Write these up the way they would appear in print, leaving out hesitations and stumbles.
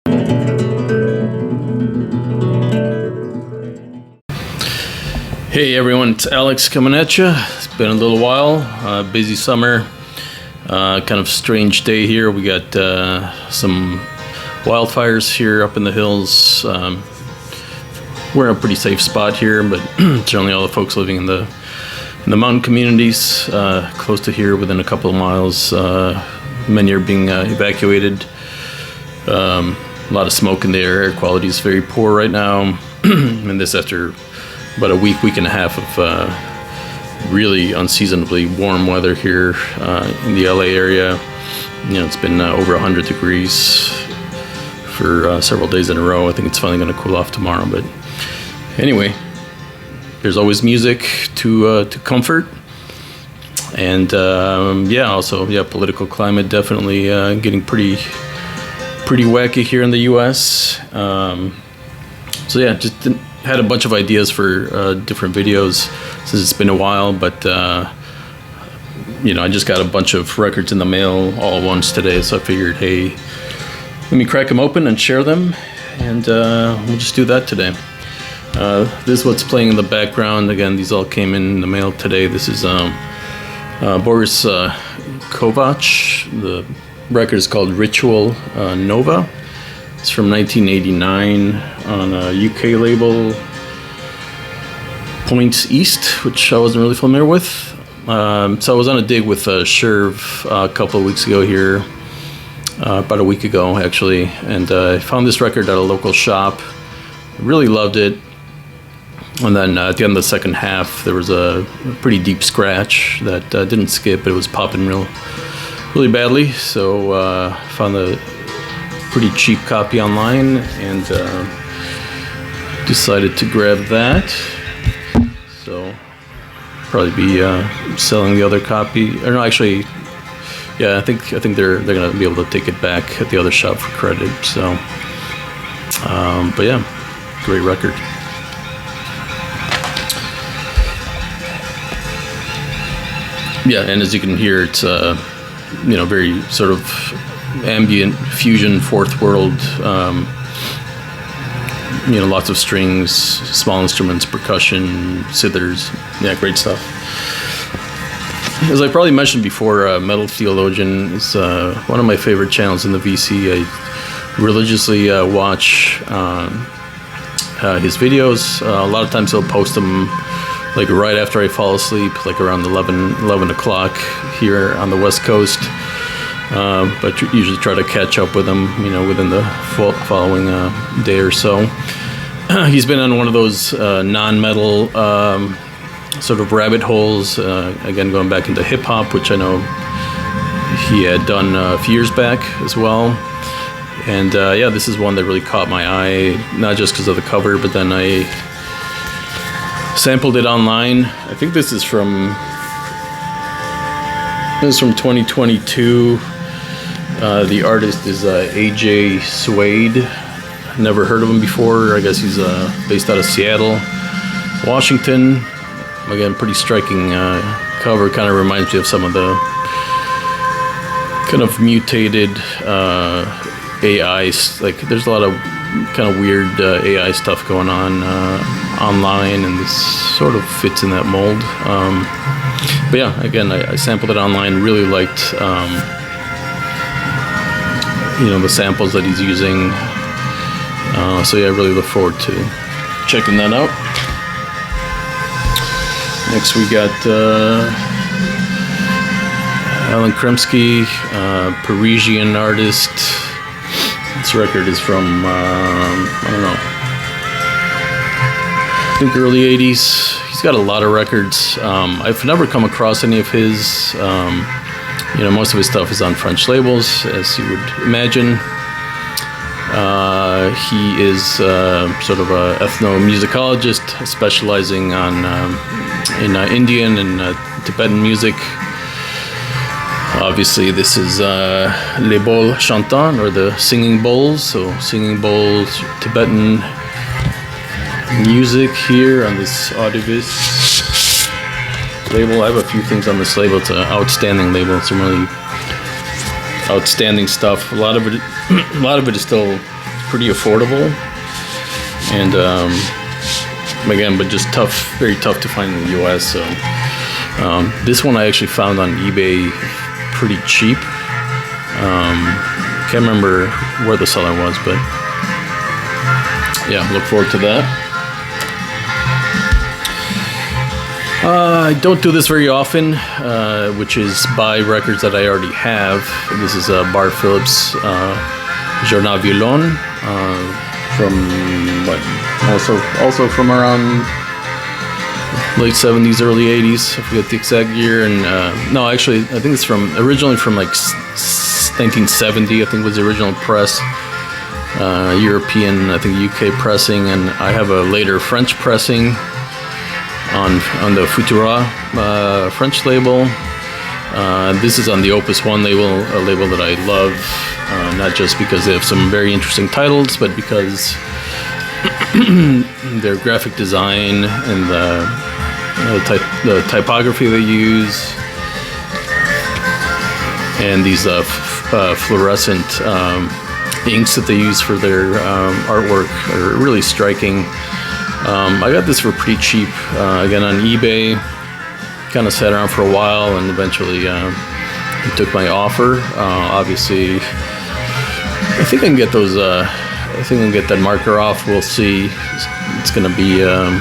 Hey everyone, it's Alex coming at you. It's been a little while, busy summer, kind of strange day here. We got some wildfires here up in the hills. We're in a pretty safe spot here, but generally all the folks living in the mountain communities close to here, within a couple of miles, many are being evacuated. A lot of smoke in the air quality is very poor right now, and this after about a week and a half of really unseasonably warm weather here in the LA area. You know, it's been over 100 degrees for several days in a row. I think it's finally going to cool off tomorrow, but anyway, there's always music to comfort, and also political climate definitely getting pretty wacky here in the U.S. Just had a bunch of ideas for different videos since it's been a while, but I just got a bunch of records in the mail all at once today, so I figured, hey, let me crack them open and share them, and we'll just do that today. This is what's playing in the background. Again, these all came in the mail today. This is Boris Kovach. The record is called Ritual Nova. It's from 1989 on a UK label, Points East, which I wasn't really familiar with. So I was on a dig with Sherv a couple of weeks ago here, about a week ago actually, and I found this record at a local shop. Really loved it. And then at the end of the second half, there was a pretty deep scratch that didn't skip, but it was popping really badly. So found a pretty cheap copy online and decided to grab that. So probably be selling the other copy. Or no, actually, yeah, I think they're gonna be able to take it back at the other shop for credit. So, but yeah, great record. Yeah, and as you can hear, it's very sort of ambient fusion, fourth world. Lots of strings, small instruments, percussion, zithers. Yeah, great stuff. As I probably mentioned before, Metal Theologian is one of my favorite channels in the VC. I religiously watch his videos. A lot of times he'll post them like right after I fall asleep, like around 11 o'clock here on the West Coast. But usually try to catch up with him, within the following day or so. He's been on one of those non-metal sort of rabbit holes, again going back into hip-hop, which I know he had done a few years back as well. And this is one that really caught my eye, not just because of the cover, but then I sampled it online. I think this is from 2022. The artist is AJ Suede. Never heard of him before. I guess he's based out of Seattle, Washington. Again, pretty striking cover. Kind of reminds me of some of the kind of mutated AIs. Like, there's a lot of kind of weird AI stuff going on online, and this sort of fits in that mold. But yeah, again, I sampled it online. Really liked the samples that he's using. So yeah, I really look forward to checking that out. Next we got Alen Kapp, Parisian artist. This record is from, I think early 80s. He's got a lot of records. I've never come across any of his. Most of his stuff is on French labels, as you would imagine. He is sort of an ethnomusicologist, specializing in Indian and Tibetan music. Obviously, this is Les Bowls Chantants, or the singing bowls. So singing bowls, Tibetan music here on this Audivis label. I have a few things on this label. It's an outstanding label. It's some really outstanding stuff. A lot of it is still pretty affordable, and again, but just tough, very tough to find in the U.S. So this one I actually found on eBay pretty cheap. Can't remember where the seller was, but yeah, look forward to that. I don't do this very often, which is buy records that I already have. This is Bar Phillips Journal Violon from also from around late 70s, early 80s. I forget the exact year. And no, actually, I think it's originally from like 1970. I think was the original press. European, I think UK pressing, and I have a later French pressing on the Futura French label. This is on the Opus 1 label, a label that I love, not just because they have some very interesting titles, but because their graphic design and the typography they use, and these fluorescent inks that they use for their artwork are really striking. I got this for pretty cheap, again on eBay. Kind of sat around for a while, and eventually he took my offer. Obviously, I think I can get those. I think I can get that marker off. We'll see. It's going to be a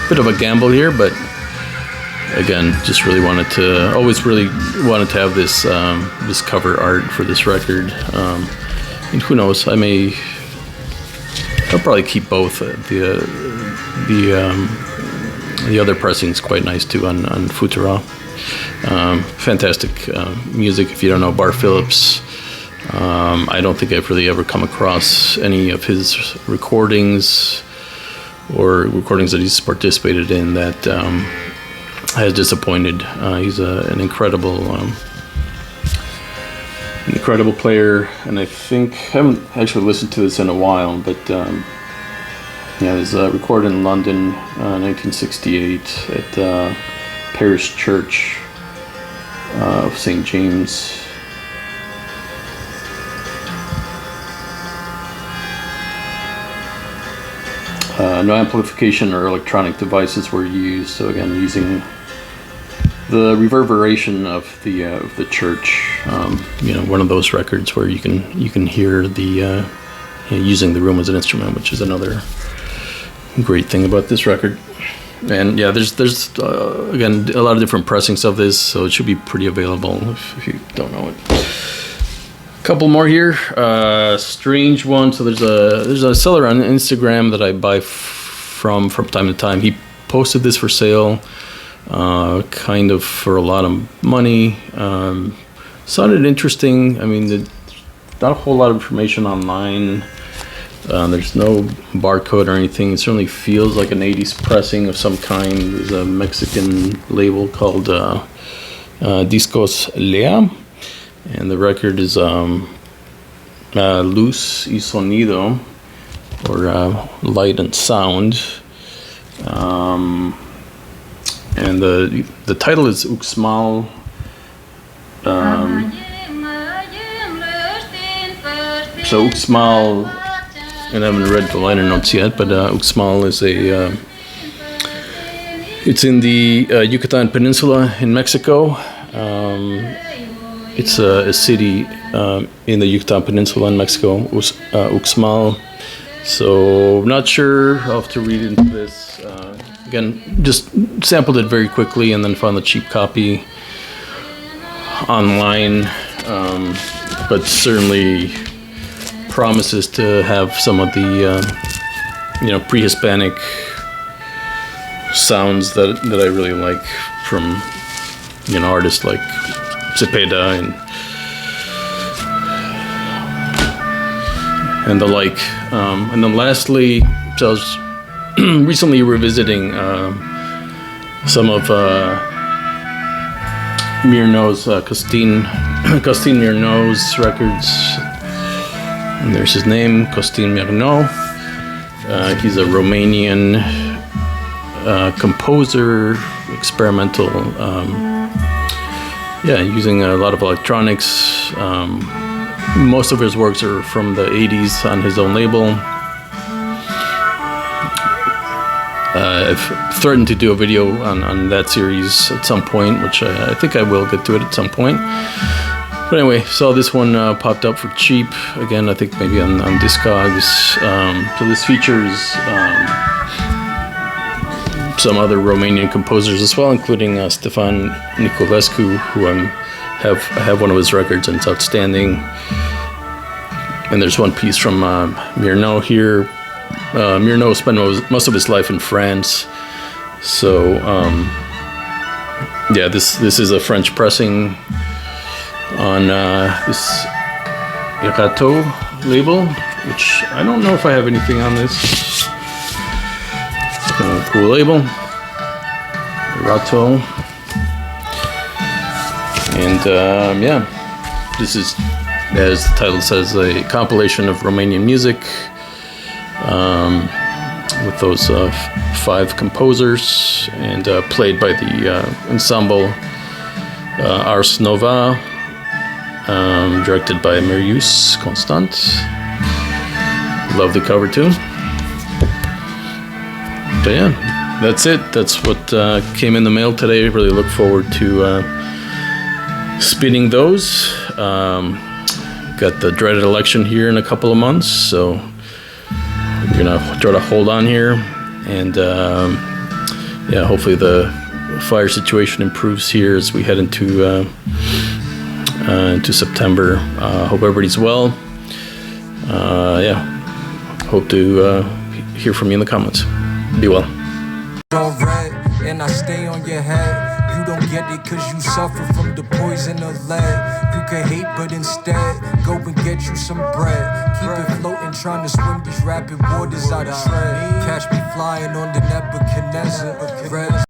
bit of a gamble here, but again, just really always really wanted to have this this cover art for this record. And who knows? I'll probably keep both. The other pressing's quite nice too on Futura. Fantastic music. If you don't know Bar Phillips, I don't think I've really ever come across any of his recordings or recordings that he's participated in that has disappointed. He's an incredible player, and I haven't actually listened to this in a while, but yeah, it was recorded in London, 1968, at Parish Church of St. James. No amplification or electronic devices were used, so again, using the reverberation of the church. One of those records where you can hear the using the room as an instrument, which is another great thing about this record. And yeah, there's again a lot of different pressings of this, so it should be pretty available if you don't know it. A couple more here. Strange one. So there's a seller on Instagram that I buy from time to time. He posted this for sale, kind of for a lot of money. Sounded interesting. I mean, not a whole lot of information online. There's no barcode or anything. It certainly feels like an 80s pressing of some kind. There's a Mexican label called Discos Lea, and the record is Luz y Sonido, or Light and Sound. And the title is Uxmal. So Uxmal, and I haven't read the liner notes yet, but Uxmal is it's in the Yucatan Peninsula in Mexico. It's a city in the Yucatan Peninsula in Mexico, Uxmal. So I'm not sure. I'll have to read into this. Again, just sampled it very quickly and then found the cheap copy online, but certainly promises to have some of the pre-Hispanic sounds that I really like from artists like Cepeda and the like. And then lastly, so I was recently revisiting some of Mno's Costin Mno's records. And there's his name, Costin Mno. He's a Romanian composer, experimental, using a lot of electronics, Most of his works are from the 80s on his own label. I've threatened to do a video on that series at some point, which I think I will get to it at some point. But anyway, saw this one popped up for cheap. Again, I think maybe on Discogs. So this features some other Romanian composers as well, including Stefan Niculescu, who I have one of his records and it's outstanding. And there's one piece from Mno here. Mno spent most of his life in France, so yeah, this is a French pressing on this Erato label, which I don't know if I have anything on this. Kind of a cool label, Erato, and yeah, this is, as the title says, a compilation of Romanian music. With those 5 composers, and played by the ensemble Ars Nova, directed by Marius Constant. Love the cover too. But yeah, that's it. That's what came in the mail today. Really look forward to spinning those. Got the dreaded election here in a couple of months, so we're gonna try to hold on here, and yeah, hopefully the fire situation improves here as we head into September. Hope everybody's well. Yeah, hope to hear from you in the comments. Be well. And I stay on your head. You don't get it cause you suffer from the poison of lead. You can hate but instead go and get you some bread. Keep it floating, trying to swim these rapid waters out of shred. Catch me flying on the Nebuchadnezzar.